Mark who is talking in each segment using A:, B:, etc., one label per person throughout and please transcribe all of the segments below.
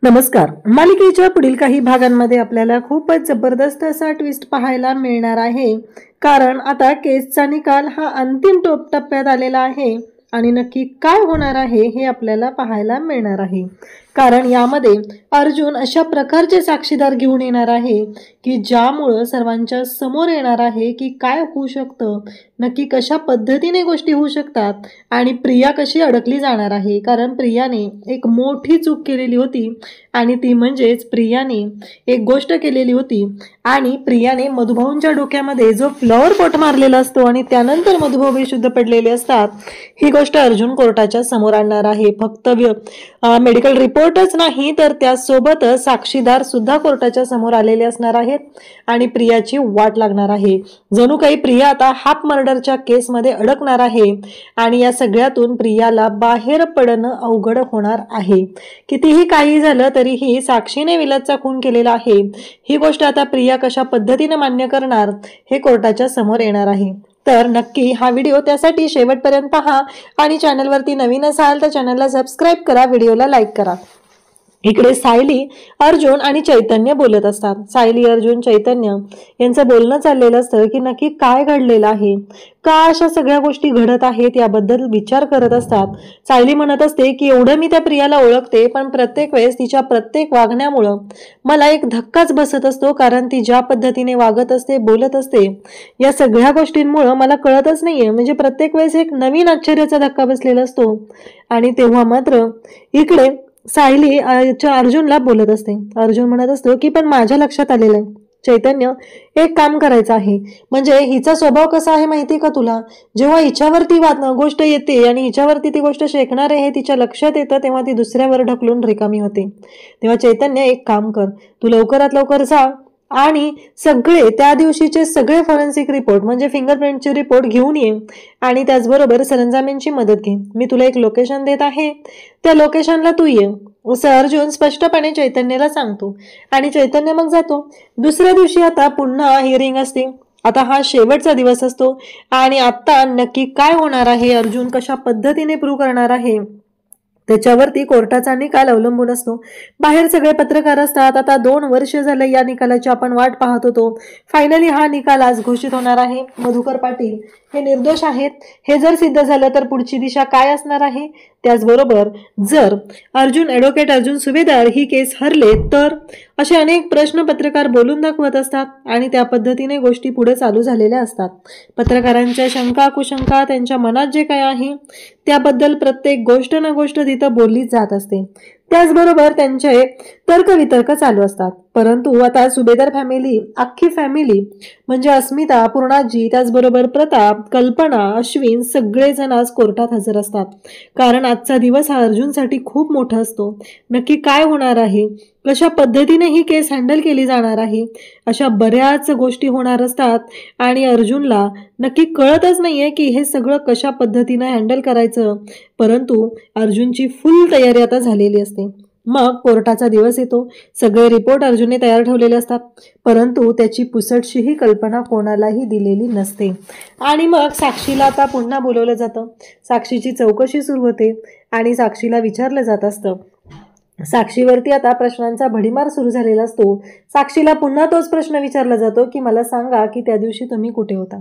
A: नमस्कार. मालिकेच्या पुढील काही भागांमध्ये आपल्याला खूपच जबरदस्त असा ट्विस्ट पाहायला मिळणार आहे. कारण आता केसचा निकाल हा अंतिम टप्प्यात आलेला आहे आणि नक्की काय होणार आहे हे आपल्याला पाहायला मिळणार आहे. कारण यामध्ये अर्जुन अशा प्रकारचे साक्षीदार घेऊन येणार आहे की ज्यामुळं सर्वांच्या समोर येणार आहे की काय होऊ शकतं, नक्की कशा पद्धतीने गोष्टी होऊ शकतात आणि प्रिया कशी अडकली जाणार आहे. कारण प्रियाने एक मोठी चूक केलेली होती आणि ती म्हणजेच प्रियाने एक गोष्ट केलेली होती आणि प्रियाने मधुभाऊंच्या डोक्यामध्ये जो फ्लॉवर पॉट मारलेला असतो आणि त्यानंतर मधुभाऊ बेशुद्ध पडलेले असतात, ही गोष्ट अर्जुन कोर्टाच्या समोर आणणार आहे. फक्त मेडिकल रिपोर्टच नाही तर त्यासोबतच साक्षीदार सुद्धा कोर्टाच्या समोर आलेले असणार आहेत आणि प्रियाची वाट लागणार आहे. जणू काही प्रिया आता हाफ मर्डरच्या केसमध्ये अडकणार आहे आणि या सगळ्यातून प्रियाला बाहेर पडणं अवघड होणार आहे. कितीही काही झालं तरीही साक्षीने विलासचा खून केलेला आहे, ही गोष्ट आता प्रिया कशा पद्धतीने मान्य करणार हे कोर्टाच्या समोर येणार आहे. तर नक्की हा व्हिडिओ त्यासाठी शेवटपर्यंत पहा आणि चॅनलवरती नवीन असाल तर चॅनलला सबस्क्राईब करा, व्हिडिओला लाईक करा. इकडे सायली, अर्जुन आणि चैतन्य बोलत असतात. सायली, अर्जुन, चैतन्य यांचं बोलणं चाललेलं असतं की नक्की काय घडलेलं आहे, का अशा सगळ्या गोष्टी घडत आहेत याबद्दल विचार करत असतात. सायली म्हणत असते की एवढं मी त्या प्रियाला ओळखते पण प्रत्येक वेळेस तिच्या प्रत्येक वागण्यामुळं मला एक धक्काच बसत असतो. कारण ती ज्या पद्धतीने वागत असते, बोलत असते, या सगळ्या गोष्टींमुळं मला कळतच नाहीये. म्हणजे प्रत्येक वेळेस एक नवीन आश्चर्याचा धक्का बसलेला असतो. आणि तेव्हा मात्र इकडे सायली अर्जुनला बोलत असते. अर्जुन म्हणत असतो की पण माझ्या लक्षात आलेलं आहे चैतन्य, एक काम करायचं आहे. म्हणजे हिचा स्वभाव कसा आहे माहिती का तुला, जेव्हा हिच्यावरती गोष्ट येते आणि हिच्यावरती ती गोष्ट शेकणार आहे हे तिच्या लक्षात येतं तेव्हा ती दुसऱ्यावर ढकलून रिकामी होते. तेव्हा चैतन्य, एक काम कर, तू लवकरात लवकर जा आणि सगळे त्या दिवशीचे सगळे फॉरेन्सिक रिपोर्ट म्हणजे फिंगरप्रिंटचे रिपोर्ट घेऊन ये आणि त्याचबरोबर सरंजामींची मदत घे. मी तुला एक लोकेशन देत आहे, त्या लोकेशनला तू ये असं अर्जुन स्पष्टपणे चैतन्याला सांगतो आणि चैतन्य मग जातो. दुसऱ्या दिवशी आता पुन्हा हिअरिंग असते. आता हा शेवटचा दिवस असतो आणि आता नक्की काय होणार आहे, अर्जुन कशा पद्धतीने प्रूव्ह करणार आहे त्याच्यावरती कोर्टाचा निकाल अवलंबून असतो. बाहेर सगळे पत्रकार असतात. आता 2 वर्ष झालं या निकालाची आपण वाट पाहत होतो. फायनली हा निकाल आज घोषित होणार आहे. मधुकर पाटील हे निर्दोष आहेत हे जर सिद्ध झालं तर पुढची दिशा काय असणार आहे. त्याचबरोबर जर ॲडव्होकेट अर्जुन सुभेदार ही केस हरले तर असे अनेक प्रश्न पत्रकार बोलून दाखवत असतात आणि त्या पद्धतीने गोष्टी पुढे चालू झालेल्या असतात. पत्रकारांच्या शंका कुशंका त्यांच्या मनात जे काय आहे त्याबद्दल प्रत्येक गोष्ट ना गोष्ट तिथं बोललीच जात असते. त्याचबरोबर त्यांचे तर्कवितर्क चालू असतात. परंतु आता सुभेदार फॅमिली, अख्खी फॅमिली म्हणजे अस्मिता, पूर्णाजी, त्याचबरोबर प्रताप, कल्पना, अश्विन सगळेजण आज कोर्टात हजर असतात. कारण आजचा दिवस हा अर्जुनसाठी खूप मोठा असतो. नक्की काय होणार आहे, कशा पद्धतीने ही केस हँडल केली जाणार आहे, अशा बऱ्याच गोष्टी होणार असतात आणि अर्जुनला नक्की कळतच नाहीये की हे सगळं कशा पद्धतीने हँडल करायचं. परंतु अर्जुनची फुल तयारी आता झालेली असते. मग कोर्टाचा दिवस येतो. सगळे रिपोर्ट अर्जुनने तयार ठेवलेले असतात परंतु त्याची पुसटशीही कल्पना कोणालाही दिलेली नसते. आणि मग साक्षीला आता पुन्हा बोलवलं जातं. साक्षीची चौकशी सुरू होते आणि साक्षीला विचारलं जात असतं. साक्षीवरती आता प्रश्नांचा भडीमार सुरू झालेला असतो. साक्षीला पुन्हा तोच प्रश्न विचारला जातो की मला सांगा की त्या दिवशी तुम्ही कुठे होता.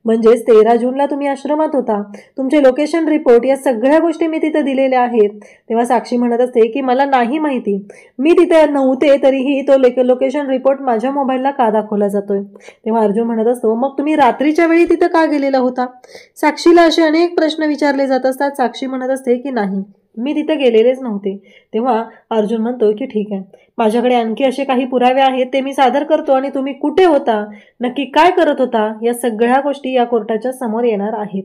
A: म्हणजेच 13 जूनला तुम्ही आश्रमात होता, तुमचे लोकेशन रिपोर्ट या सगळ्या गोष्टी मी तिथे दिलेल्या आहेत. तेव्हा साक्षी म्हणत असते की मला नाही माहिती, मी तिथे नव्हते तरीही तो लोकेशन रिपोर्ट माझ्या मोबाईलला का दाखवला जातोय. तेव्हा अर्जुन म्हणत असतो मग तुम्ही रात्रीच्या वेळी तिथं का गेलेला होता. साक्षीला असे अनेक प्रश्न विचारले जात असतात. साक्षी म्हणत असते की नाही, मी तिथे गेलेलेच नव्हते. तेव्हा अर्जुन म्हणतो की ठीक आहे, माझ्याकडे आणखी असे काही पुरावे आहेत ते मी सादर करतो आणि तुम्ही कुठे होता, नक्की काय करत होता, या सगळ्या गोष्टी या कोर्टाच्या समोर येणार आहेत.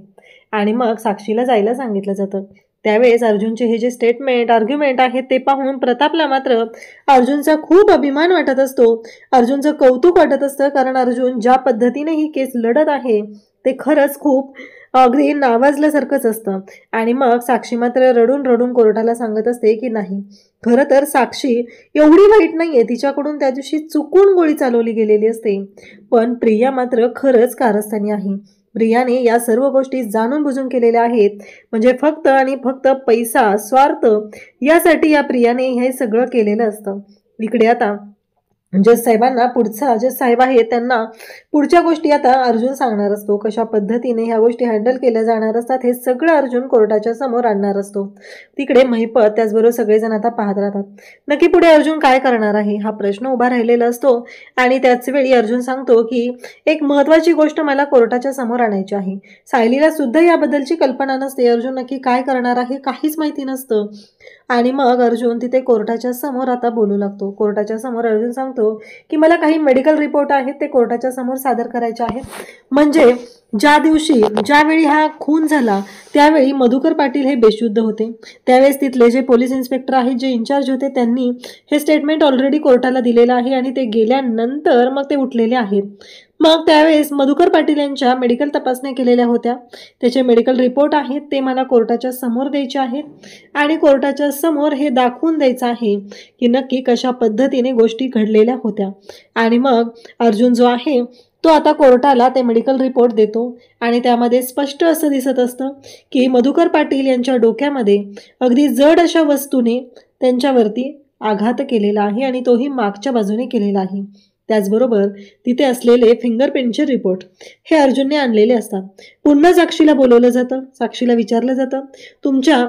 A: आणि मग साक्षीला जायला सांगितलं जातं. त्यावेळेस अर्जुनचे हे जे स्टेटमेंट आर्ग्युमेंट आहेत ते पाहून प्रतापला मात्र अर्जुनचा खूप अभिमान वाटत असतो, अर्जुनचं कौतुक वाटत असतं. कारण अर्जुन ज्या पद्धतीने ही केस लढत आहे ते खरंच खूप अगदी नावाजल्यासारखंच असतं. आणि मग साक्षी मात्र रडून रडून कोर्टाला सांगत असते की नाही, खरं तर साक्षी एवढी वाईट नाहीये, तिच्याकडून त्या दिवशी चुकून गोळी चालवली गेलेली असते, पण प्रिया मात्र खरंच कारस्थानी आहे. प्रियाने या सर्व गोष्टी जाणून बुजून केलेल्या आहेत. म्हणजे फक्त आणि फक्त पैसा, स्वार्थ यासाठी या प्रियाने हे सगळं केलेलं असतं. इकडे आता जज साहेबांना जज साहेब आहेत त्यांना पुढच्या गोष्टी आता अर्जुन सांगणार असतो. कशा पद्धतीने ह्या गोष्टी हँडल केल्या जाणार असतात हे सगळं अर्जुन कोर्टाच्या समोर आणणार असतो. तिकडे महिपत त्याचबरोबर सगळेजण आता पाहत राहतात. नक्की पुढे अर्जुन काय करणार आहे हा प्रश्न उभा राहिलेला असतो. आणि त्याच वेळी अर्जुन सांगतो की एक महत्त्वाची गोष्ट मला कोर्टाच्या समोर आणायची आहे. सायलीला सुद्धा याबद्दलची कल्पना नसते. अर्जुन नक्की काय करणार आहे काहीच माहिती नसतं. आणि मग अर्जुन तिथे कोर्टाच्या समोर आता बोलू लागतो. कोर्टाच्या समोर अर्जुन सांगतो की मला काही मेडिकल रिपोर्ट आहेत ते कोर्टाच्या समोर सादर करायचे आहेत. म्हणजे ज्यावेळी हा खून झाला त्यावेळी मधुकर पाटील हे बेशुद्ध होते. त्यावेळेस तिथले जे पोलीस इन्स्पेक्टर आहेत जे इन्चार्ज होते त्यांनी हे स्टेटमेंट ऑलरेडी कोर्टाला दिलेलं आहे आणि ते गेल्यानंतर मग ते उठलेले आहेत. मग त्यावेळेस मधुकर पाटील यांच्या मेडिकल तपासण्या केलेल्या होत्या. त्याचे मेडिकल रिपोर्ट आहेत ते मला कोर्टाच्या समोर द्यायचे आहेत आणि कोर्टाच्या समोर हे दाखवून द्यायचं आहे की नक्की कशा पद्धतीने गोष्टी घडलेल्या होत्या. आणि मग अर्जुन जो आहे तो आता कोर्टाला ते मेडिकल रिपोर्ट देतो आणि त्यामध्ये स्पष्ट असं दिसत असतं की मधुकर पाटील यांच्या डोक्यामध्ये अगदी जड अशा वस्तूने त्यांच्यावरती आघात केलेला आहे आणि तोही मागच्या बाजूने केलेला आहे. त्याचबरोबर तिथे असलेले फिंगरप्रिंटचे रिपोर्ट हे अर्जुनने आणलेले असतात. पुन्हा साक्षीला बोलवलं जातं. साक्षीला विचारलं जातं तुमच्या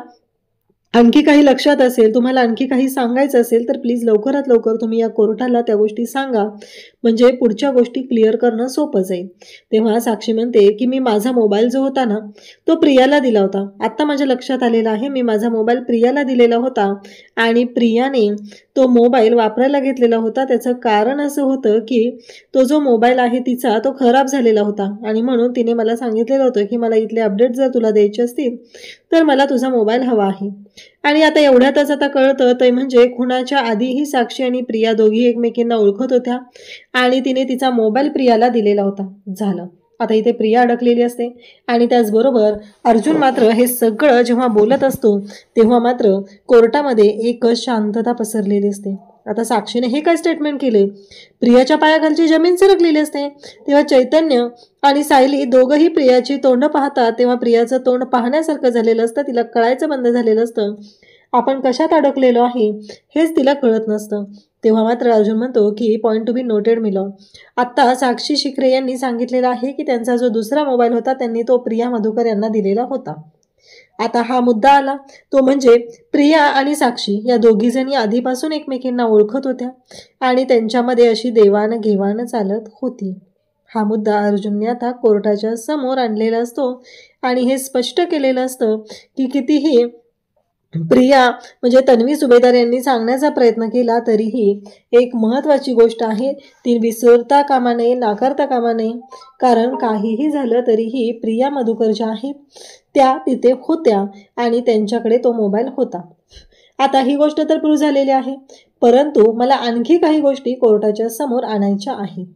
A: आणखी काही लक्षात असेल, तुम्हाला आणखी काही सांगायचं असेल तर प्लीज लवकरात लवकर तुम्ही या कोर्टाला त्या गोष्टी सांगा, म्हणजे पुढच्या गोष्टी क्लिअर करणं सोपं जाईल. तेव्हा साक्षी म्हणते की मी माझा मोबाईल जो होता ना तो प्रियाला दिला होता. आत्ता माझ्या लक्षात आलेलं आहे, मी माझा मोबाईल प्रियाला दिलेला होता आणि प्रियाने तो मोबाईल वापरायला घेतलेला होता. त्याचं कारण असं होतं की तो जो मोबाईल आहे तिचा तो खराब झालेला होता आणि म्हणून तिने मला सांगितलेलं होतं की मला इथले अपडेट जर तुला द्यायचे असतील तर मला तुझा मोबाईल हवा आहे. आणि आता एवढ्यातच आता कळतं ते म्हणजे खुनाच्या आधीही साक्षी आणि प्रिया दोघी एकमेकींना ओळखत होत्या आणि तिने तिचा मोबाईल प्रियाला दिलेला होता. झालं. आता इथे प्रिया अडकलेली असते आणि त्याचबरोबर अर्जुन मात्र हे सगळं जेव्हा बोलत असतो तेव्हा मात्र कोर्टामध्ये एक शांतता पसरलेली असते. आता साक्षीने हे काय स्टेटमेंट केले, प्रियाच्या पायाखालची जमीन सरकलेली असते. तेव्हा चैतन्य आणि सायली दोघंही प्रियाची तोंड पाहतात. तेव्हा प्रियाचं तोंड पाहण्यासारखं झालेलं असतं. तिला कळायचं बंद झालेलं असतं. आपण कशात अडकलेलो आहे हेच तिला कळत नसतं. तेव्हा मात्र अर्जुन म्हणतो की point to be noted milord. आत्ता साक्षी शिकरे यांनी सांगितलेलं आहे की त्यांचा जो दुसरा मोबाईल होता त्यांनी तो प्रिया मधुकर यांना दिलेला होता. आता हा मुद्दा आला तो म्हणजे प्रिया आणि साक्षी या दोघीजणी आधीपासून एकमेकींना ओळखत होत्या आणि त्यांच्यामध्ये अशी देवाणघेवाण चालत होती. हा मुद्दा अर्जुनने आता कोर्टाच्या समोर आणलेला असतो आणि हे स्पष्ट केलेलं असतं की कितीही प्रिया म्हणजे तन्वी सुभेदार यांनी सांगण्याचा प्रयत्न केला तरीही एक महत्त्वाची गोष्ट आहे ती विसरता कामा नये, नाकारता कामा नये. कारण काहीही झालं तरीही प्रिया मधुकर ज्या आहेत त्या तिथे होत्या आणि त्यांच्याकडे तो मोबाईल होता. आता ही गोष्ट तर प्रूव्ह झालेली आहे, परंतु मला आणखी काही गोष्टी कोर्टाच्या समोर आणायच्या आहेत.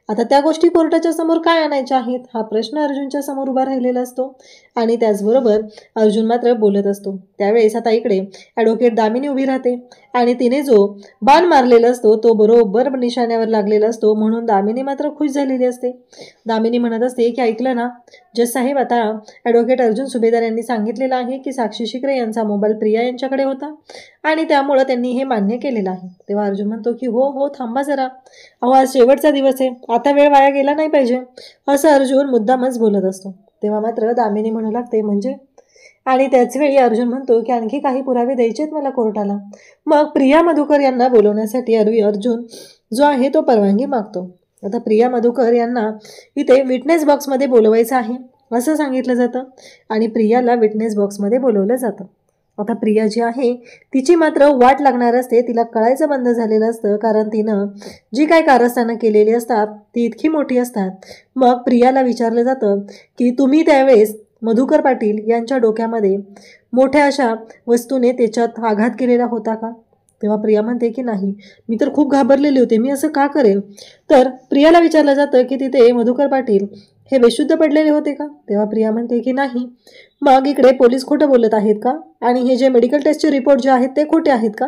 A: आता त्या गोष्टी कोर्टाच्या समोर काय आणायच्या आहेत हा प्रश्न अर्जुनच्या समोर उभा राहिलेला असतो आणि त्याचबरोबर अर्जुन मात्र बोलत असतो. त्यावेळेस आता इकडे ॲडव्होकेट दामिनी उभी राहते आणि तिने जो बाण मारलेला असतो तो बरोबर निशाण्यावर लागलेला असतो, म्हणून दामिनी मात्र खुश झालेली असते. दामिनी म्हणत असते की ऐकलं ना जज साहेब, आता ॲडव्होकेट अर्जुन सुभेदार यांनी सांगितलेलं आहे की साक्षी शिकरे यांचा मोबाईल प्रिया यांच्याकडे होता आणि त्यामुळं त्यांनी हे मान्य केलेलं आहे. तेव्हा अर्जुन म्हणतो की हो थांबा जरा, अहो आज शेवटचा दिवस आहे, आता वेळ वाया गेला नाही पाहिजे, असं अर्जुन मुद्दामच बोलत असतो. तेव्हा मात्र दामिनी म्हणू लागते म्हणजे, आणि त्याचवेळी अर्जुन म्हणतो की आणखी काही पुरावे द्यायचेत मला कोर्टाला. मग प्रिया मधुकर यांना बोलवण्यासाठी अर्जुन जो आहे तो परवानगी मागतो. आता प्रिया मधुकर यांना इथे विटनेस बॉक्समध्ये बोलवायचं आहे असं सांगितलं जातं आणि प्रियाला विटनेस बॉक्समध्ये बोलवलं जातं. आता प्रिया जी आहे तिची मात्र वाट लागणार असते, तिला कळायचं बंद झालेलं असतं कारण तिनं जी काय कारस्थानं केलेली असतात ती इतकी मोठी असतात. मग प्रियाला विचारलं जातं की तुम्ही त्यावेळेस मधुकर पाटील यांच्या डोक्यामध्ये मोठ्या अशा वस्तूने त्याच्यात आघात केलेला होता का? तेव्हा प्रिया म्हणते की नाही, मी तर खूप घाबरलेली होते, मी असं का करेन? तर प्रियाला विचारलं जातं की तिथे मधुकर पाटील हे बेशुद्ध पडलेले होते का? तेव्हा प्रिया म्हणते की नाही. मग इकडे पोलीस खोटं बोलत आहेत का आणि हे जे मेडिकल टेस्टचे रिपोर्ट जे आहेत ते खोटे आहेत का?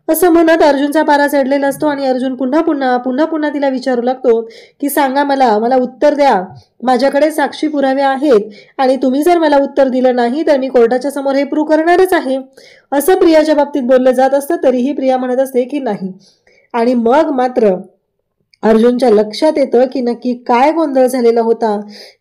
A: असं म्हणत अर्जुनचा पारा चढलेला असतो आणि अर्जुन पुन्हा पुन्हा तिला विचारू लागतो की सांगा मला उत्तर द्या, माझ्याकडे साक्षी पुरावे आहेत आणि तुम्ही जर मला उत्तर दिलं नाही तर मी कोर्टाच्या समोर हे प्रूव्ह करणारच आहे. असं प्रियाच्या बाबतीत बोललं जात असतं. तरीही प्रिया म्हणत असते की नाही. आणि मग मात्र अर्जुनच्या लक्षात येतं की नक्की काय गोंधळ झालेला होता,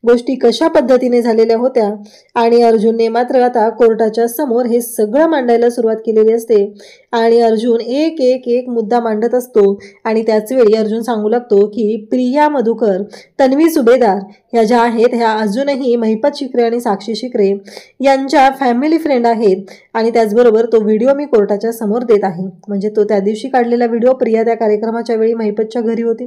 A: गोष्टी कशा पद्धतीने झालेल्या होत्या. आणि अर्जुनने मात्र आता कोर्टाच्या समोर हे सगळं मांडायला सुरुवात केलेली असते. आणि अर्जुन एक मुद्दा मांडत असतो. आणि त्याच वेळी अर्जुन सांगू लागतो की प्रिया मधुकर, तन्वी सुभेदार ह्या ज्या आहेत ह्या अजूनही महिपत शिकरे आणि साक्षी शिकरे यांच्या फॅमिली फ्रेंड आहेत. आणि त्याचबरोबर तो व्हिडिओ मी कोर्टाच्या समोर देत आहे. म्हणजे तो त्या दिवशी काढलेला व्हिडिओ, प्रिया त्या कार्यक्रमाच्या वेळी महिपतच्या घरी होती,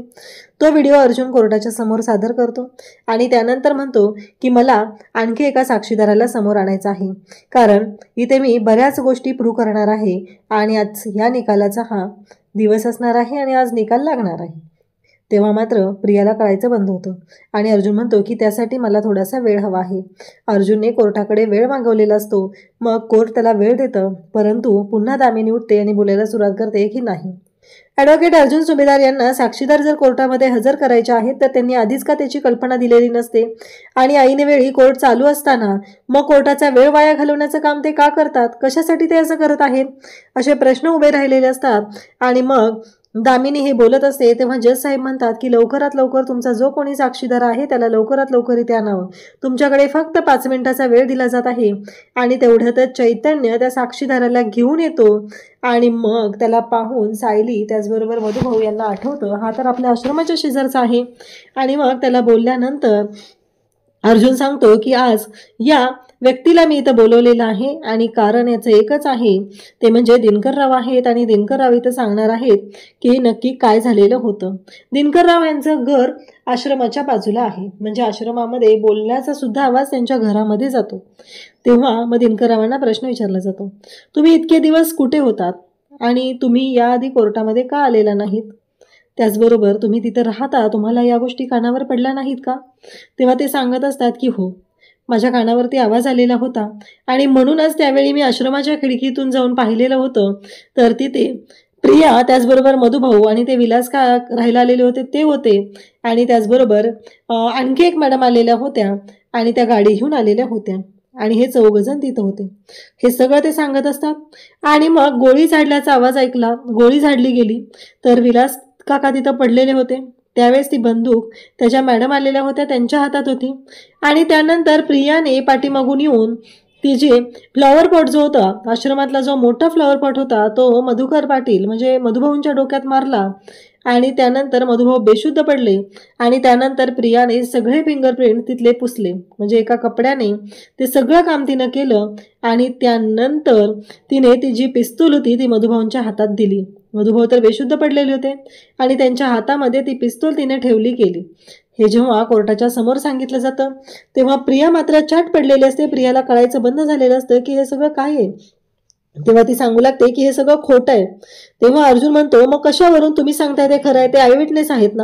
A: तो व्हिडिओ अर्जुन कोर्टाच्या समोर सादर करतो. आणि त्यानंतर म्हणतो की मला आणखी एका साक्षीदाराला समोर आणायचं आहे, कारण इथे मी बऱ्याच गोष्टी प्रूव्ह करणार आहे आणि आज या निकालाचा हा दिवस असणार आहे आणि आज निकाल लागणार आहे. तेव्हा मात्र प्रियाला कळायचं बंद होतं आणि अर्जुन म्हणतो की त्यासाठी मला थोडासा वेळ हवा आहे. अर्जुनने कोर्टाकडे वेळ मागवलेला असतो. मग कोर्ट त्याला वेळ देतं, परंतु पुन्हा दामिनी उठते आणि बोलायला सुरुवात करते की नाही, ॲडव्होकेट अर्जुन सुभेदार यांना साक्षीदार जर कोर्टामध्ये हजर करायचे आहेत तर त्यांनी आधीच का त्याची कल्पना दिलेली नसते. आणि ऐनवेळी कोर्ट चालू असताना मग कोर्टाचा वेळ वाया घालवण्याचं काम ते का करतात, कशासाठी ते असं करत आहेत, असे प्रश्न उभे राहिलेले असतात. आणि मग दामिनी हे बोलत असते तेव्हा जज साहेब म्हणतात की लवकरात लवकर तुमचा जो कोणी साक्षीदार आहे त्याला लवकरात लवकर इथे आणावं, तुमच्याकडे फक्त 5 मिनिटाचा वेळ दिला जात आहे. आणि तेवढ्यातच चैतन्य त्या साक्षीदाराला घेऊन येतो. आणि मग त्याला पाहून सायली त्याचबरोबर मधुभाऊ यांना आठवतं, हा तर आपल्या आश्रमाच्या शेजारचा आहे. आणि मग त्याला बोलल्यानंतर अर्जुन सांगतो की आज या व्यक्तीला मी इथं बोलवलेलं आहे आणि कारण याचं एकच आहे, ते म्हणजे दिनकरराव आहेत. आणि दिनकरराव इथं सांगणार आहेत की नक्की काय झालेलं होतं. दिनकरराव यांचं घर आश्रमाच्या बाजूला आहे, म्हणजे आश्रमामध्ये बोलण्याचा सुद्धा आवाज त्यांच्या घरामध्ये जातो. तेव्हा मग दिनकररावांना प्रश्न विचारला जातो, तुम्ही इतके दिवस कुठे होतात आणि तुम्ही याआधी कोर्टामध्ये का आलेला नाहीत, त्याचबरोबर तुम्ही तिथे राहता, तुम्हाला या गोष्टी कानावर पडल्या नाहीत का. तेव्हा ते सांगत असतात की हो, माझ्या कानावरती आवाज आलेला होता आणि म्हणूनच त्यावेळी मी आश्रमाच्या खिडकीतून जाऊन पाहिलेलं होतं. तर तिथे प्रिया त्याचबरोबर मधुभाऊ आणि ते विलास का राहायला आलेले होते ते होते. आणि त्याचबरोबर आणखी एक मॅडम आलेल्या होत्या आणि त्या गाडी घेऊन आलेल्या होत्या आणि हे 4 जण तिथं होते. हे सगळं ते सांगत असतात. आणि मग गोळी झाडल्याचा आवाज ऐकला, गोळी झाडली गेली तर विलास काका तिथं पडलेले होते. त्यावेळेस ती बंदूक त्याच्या मॅडम आलेल्या होत्या त्यांच्या हातात होती. आणि त्यानंतर प्रियाने पाठीमागून येऊन ती जे फ्लॉवर पॉट जो होता आश्रमातला, जो मोठा फ्लॉवर पॉट होता तो मधुकर पाटील म्हणजे मधुभाऊंच्या डोक्यात मारला. आणि त्यानंतर मधुभाऊ बेशुद्ध पडले. आणि त्यानंतर प्रियाने सगळे फिंगरप्रिंट तिथले पुसले, म्हणजे एका कपड्याने ते सगळं काम तिनं केलं. आणि त्यानंतर तिने ती जी पिस्तूल होती ती मधुभाऊंच्या हातात दिली. मधुभाऊ तर बेशुद्ध पडलेले होते आणि त्यांच्या हातामध्ये ती पिस्तूल तिने ठेवली गेली. हे जेव्हा कोर्टाच्या समोर सांगितलं जातं तेव्हा प्रिया मात्र चाट पडलेली असते. प्रियाला कळायचं बंद झालेलं असतं की हे सगळं काय आहे. तेव्हा ती सांगू लागते की हे सगळं खोटं आहे. तेव्हा अर्जुन म्हणतो, मग कशावरून तुम्ही सांगताय ते खरं आहे, ते आय विटनेस आहेत ना.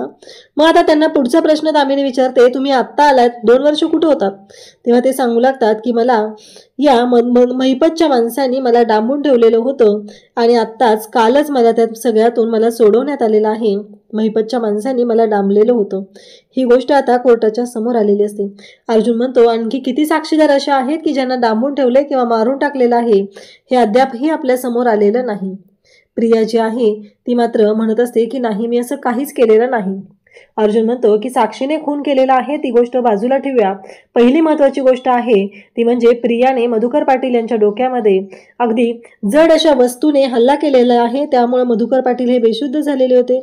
A: मग आता त्यांना पुढचा प्रश्न दामिनी विचारते, तुम्ही आत्ता आलात, 2 वर्ष कुठे होतात. तेव्हा ते सांगू लागतात की मला या महिपतच्या माणसांनी मला डांबून ठेवलेलं होतं आणि आत्ताच कालच मला त्या सगळ्यातून मला सोडवण्यात आलेलं आहे. महिपतच्या माणसांनी मला डांबलेलं होतं. ही गोष्ट आता कोर्टाच्या समोर आलेली असते. अर्जुन म्हणतो, आणखी किती साक्षीदार अशा आहेत की ज्यांना डांबून ठेवले किंवा मारून टाकलेलं आहे, हे अद्यापही आपल्या समोर आलेलं नाही. प्रिया जी आहे ती मात्र म्हणत असते की नाही, मी असं काहीच केलेलं नाही. अर्जुन म्हणतो की साक्षीने खून केलेला आहे ती गोष्ट बाजूला ठेवूया. पहिली महत्त्वाची गोष्ट आहे ती म्हणजे प्रियाने मधुकर पाटील यांच्या डोक्यामध्ये अगदी जड अशा वस्तूने हल्ला केलेला आहे, त्यामुळे मधुकर पाटील हे बेशुद्ध झालेले होते.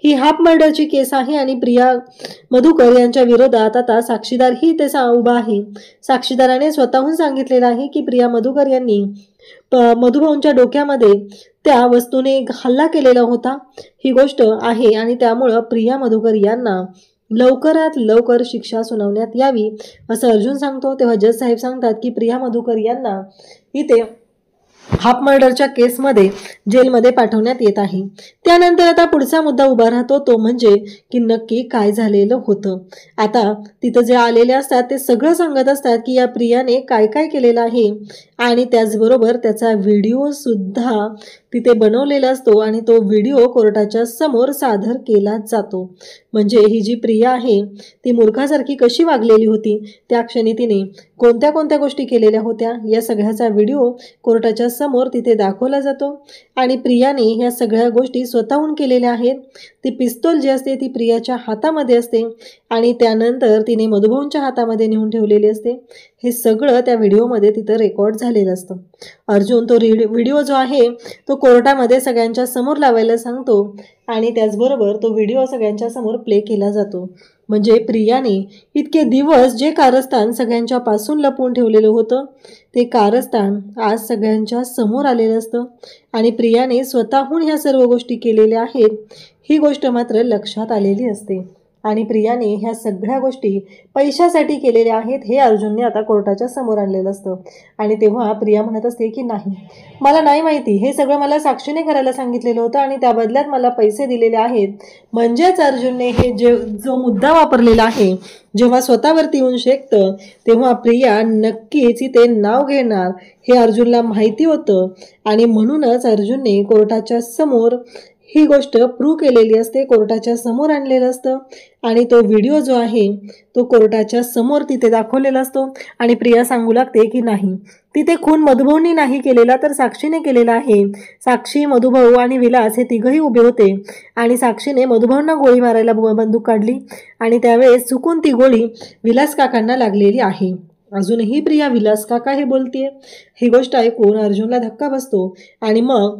A: ही हाफ मर्डरची केस आहे आणि प्रिया मधुकर यांच्या विरोधात आता साक्षीदारही ते उभा आहे. साक्षीदाराने स्वतःहून सांगितलेलं आहे की प्रिया मधुकर यांनी मधुभाऊंच्या डोक्यामध्ये त्या वस्तूने हल्ला केलेला होता, ही गोष्ट आहे. आणि त्यामुळं प्रिया मधुकर यांना लवकरात लवकर शिक्षा सुनावण्यात यावी असं अर्जुन सांगतो. तेव्हा जज साहेब सांगतात की प्रिया मधुकर यांना इथे हाफ मर्डरच्या केसमध्ये जेलमध्ये पाठवण्यात येत आहे. त्यानंतर आता पुढचा मुद्दा उभा राहतो तो म्हणजे की नक्की काय झालेलं होतं. आता तिथं जे आलेले असतात ते सगळं सांगत असतात की या प्रियाने काय काय केलेलं आहे आणि त्याचबरोबर त्याचा व्हिडिओसुद्धा तिथे बनवलेला असतो आणि तो व्हिडिओ कोर्टाच्या समोर सादर केला जातो. म्हणजे ही जी प्रिया आहे ती मूर्खासारखी कशी वागलेली होती, त्या क्षणी तिने कोणत्या कोणत्या गोष्टी केलेल्या होत्या, या सगळ्याचा व्हिडिओ कोर्टाच्या समोर तिथे दाखवला जातो. आणि प्रियाने ह्या सगळ्या गोष्टी स्वतःहून केलेल्या आहेत. ती पिस्तूल जी असते ती प्रियाच्या हातामध्ये असते आणि त्यानंतर तिने मधुभाऊंच्या हातामध्ये नेऊन ठेवलेली असते. हे सगळं त्या व्हिडिओमध्ये तिथं रेकॉर्ड झालेलं असतं. अर्जुन तो व्हिडिओ जो आहे तो कोर्टामध्ये सगळ्यांच्या समोर लावायला सांगतो आणि त्याचबरोबर तो व्हिडिओ सगळ्यांच्या समोर प्ले केला जातो. म्हणजे प्रियाने इतके दिवस जे कारस्थान सगळ्यांच्या पासून लपवून ठेवलेलं होतं ते कारस्थान आज सगळ्यांच्या समोर आलेलं असतं आणि प्रियाने स्वतःहून ह्या सर्व गोष्टी केलेल्या आहेत ही गोष्ट मात्र लक्षात आलेली असते. आणि प्रियाने ह्या सगळ्या गोष्टी पैशासाठी केलेल्या आहेत हे अर्जुनने आता कोर्टाच्या समोर आणलेलं असतं. आणि तेव्हा प्रिया म्हणत असते की नाही, मला नाही माहिती, हे सगळं मला साक्षीने करायला सांगितलेलं होतं आणि त्या बदल्यात मला पैसे दिलेले आहेत. म्हणजेच अर्जुनने हे जो मुद्दा वापरलेला आहे जेव्हा स्वतःवरती येऊन शेकतं तेव्हा प्रिया नक्कीच इथे नाव घेणार हे अर्जुनला माहिती होतं आणि म्हणूनच अर्जुनने कोर्टाच्या समोर ही गोष्ट प्रूव्ह केलेली असते, कोर्टाच्या समोर आणलेलं असतं. आणि तो व्हिडिओ जो आहे तो कोर्टाच्या समोर तिथे दाखवलेला असतो आणि प्रिया सांगू लागते की नाही, तिथे खून मधुभाऊंनी नाही केलेला तर साक्षीने केलेला आहे. साक्षी, मधुभाऊ आणि विलास हे तिघही उभे होते आणि साक्षीने मधुभाऊंना गोळी मारायला बंदूक काढली आणि त्यावेळेस चुकून ती गोळी विलास काकांना लागलेली आहे. अजूनही प्रिया विलास काका हे बोलतीये. ही गोष्ट ऐकून अर्जुनला धक्का बसतो आणि मग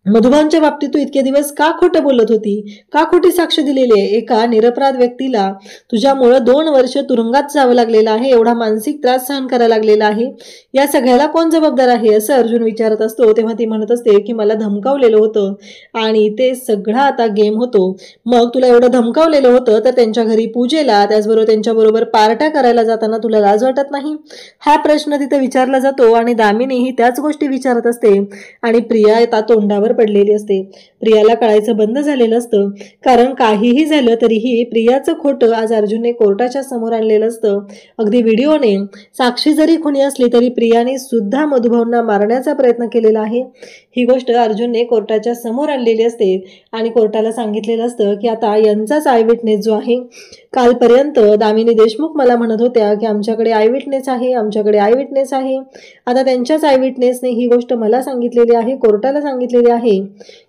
A: मधुभाऊंच्या बाबतीत तू इतके दिवस का खोटं बोलत होती, का खोटी साक्ष दिलेली आहे? एका निरपराध व्यक्तीला तुझ्यामुळं 2 वर्ष तुरुंगात जावं लागलेलं आहे, एवढा मानसिक त्रास सहन करायला लागलेला आहे, या सगळ्याला कोण जबाबदार आहे असं अर्जुन विचारत असतो. तेव्हा ती म्हणत असते की मला धमकावलेलं होतं आणि ते सगळा आता गेम होतो. मग तुला एवढं धमकावलेलं होतं तर त्यांच्या घरी पूजेला त्याचबरोबर त्यांच्याबरोबर पार्ट्या करायला जाताना तुला लाज वाटत नाही? हा प्रश्न तिथे विचारला जातो आणि दामिनीही त्याच गोष्टी विचारत असते आणि प्रिया आता तोंडावर पडलेली असते. प्रियाला कळायचं बंद झालेलं असतं, कारण काहीही झालं तरीही प्रियाचं खोटं आज अर्जुनने कोर्टाच्या समोर आणलेलं असतं. अगदी व्हिडिओने साक्षी जरी खुनी असली तरी प्रियाने सुद्धा मधुभाऊंना मारण्याचा प्रयत्न केलेला आहे ही गोष्ट अर्जुनने कोर्टाच्या समोर आणलेली असते आणि कोर्टाला सांगितलेलं असतं की आता यांचाच आय विटनेस जो आहे, कालपर्यंत दामिनी देशमुख मला म्हणत होत्या की आमच्याकडे आय विटनेस आहे, आमच्याकडे आय विटनेस आहे, आता त्यांच्याच आय विटनेसने ही गोष्ट मला सांगितलेली आहे, कोर्टाला सांगितलेली आहे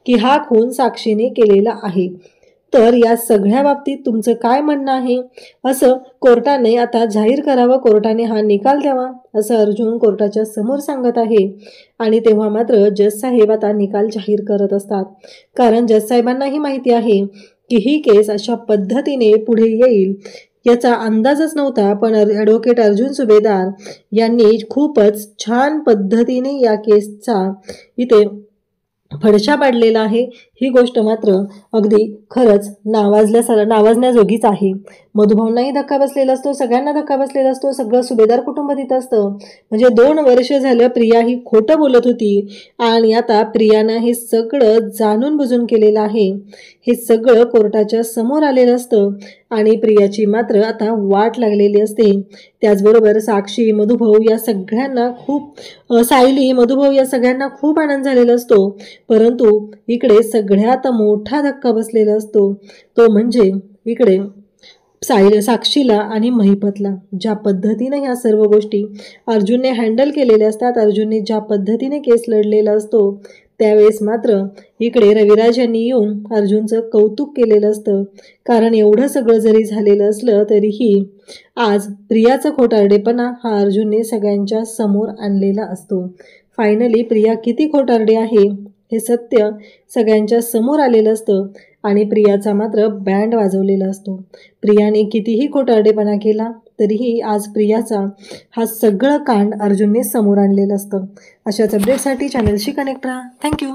A: की हा खून साक्षीने केलेला आहे. तर या सगळ्या बाबतीत तुमचं काय म्हणणं आहे असं कोर्टाने आता जाहीर करावं, कोर्टाने हा निकाल द्यावा असं अर्जुन कोर्टाच्या समोर सांगत आहे. आणि तेव्हा मात्र जज साहेब आता निकाल जाहीर करत असतात, कारण जज साहेबांनाही माहिती आहे की ही केस अशा पद्धतीने पुढे येईल याचा अंदाजच नव्हता. पण ॲडव्होकेट अर्जुन सुभेदार यांनी खूपच छान पद्धतीने या केसचा इथे फडशा पाडलेला आहे. ही गोष्ट मात्र अगदी खरंच नावाजण्याजोगीच आहे. मधुभाऊंनाही धक्का बसलेला असतो, सगळ्यांना धक्का बसलेला असतो, सगळं सुभेदार कुटुंब तिथं असतं. म्हणजे 2 वर्ष झालं प्रिया ही खोटं बोलत होती आणि आता प्रियानं हे सगळं जाणून बुजून केलेलं आहे. हे सगळं कोर्टाच्या समोर आलेलं असतं आणि प्रियाची मात्र आता वाट लागलेली असते. त्याचबरोबर साक्षी, मधुभाऊ या सगळ्यांना सायली, मधुभाऊ या सगळ्यांना खूप आनंद झालेला असतो. परंतु इकडे सगळ्यात मोठा धक्का बसलेला असतो तो म्हणजे इकडे साक्षीला आणि महिपतला. ज्या पद्धतीने ह्या सर्व गोष्टी अर्जुनने हँडल केलेल्या असतात, अर्जुनने ज्या पद्धतीने केस लढलेला असतो, त्यावेळेस मात्र इकडे रविराज यांनी येऊन अर्जुनचं कौतुक केलेलं असतं. कारण एवढं सगळं जरी झालेलं असलं तरीही आज प्रियाचा खोटारडेपणा हा अर्जुनने सगळ्यांच्या समोर आणलेला असतो. फायनली प्रिया किती खोटारडी आहे हे सत्य सगळ्यांच्या समोर आलेलं असतं आणि प्रियाचा मात्र बँड वाजवलेला असतो. प्रियाने कितीही खोटारडेपणा केला तरीही आज प्रियाचा हा सगळं कांड अर्जुनने समोर आणलेलं असतं. अशाच अपडेटसाठी चॅनलशी कनेक्ट राहा. थँक्यू.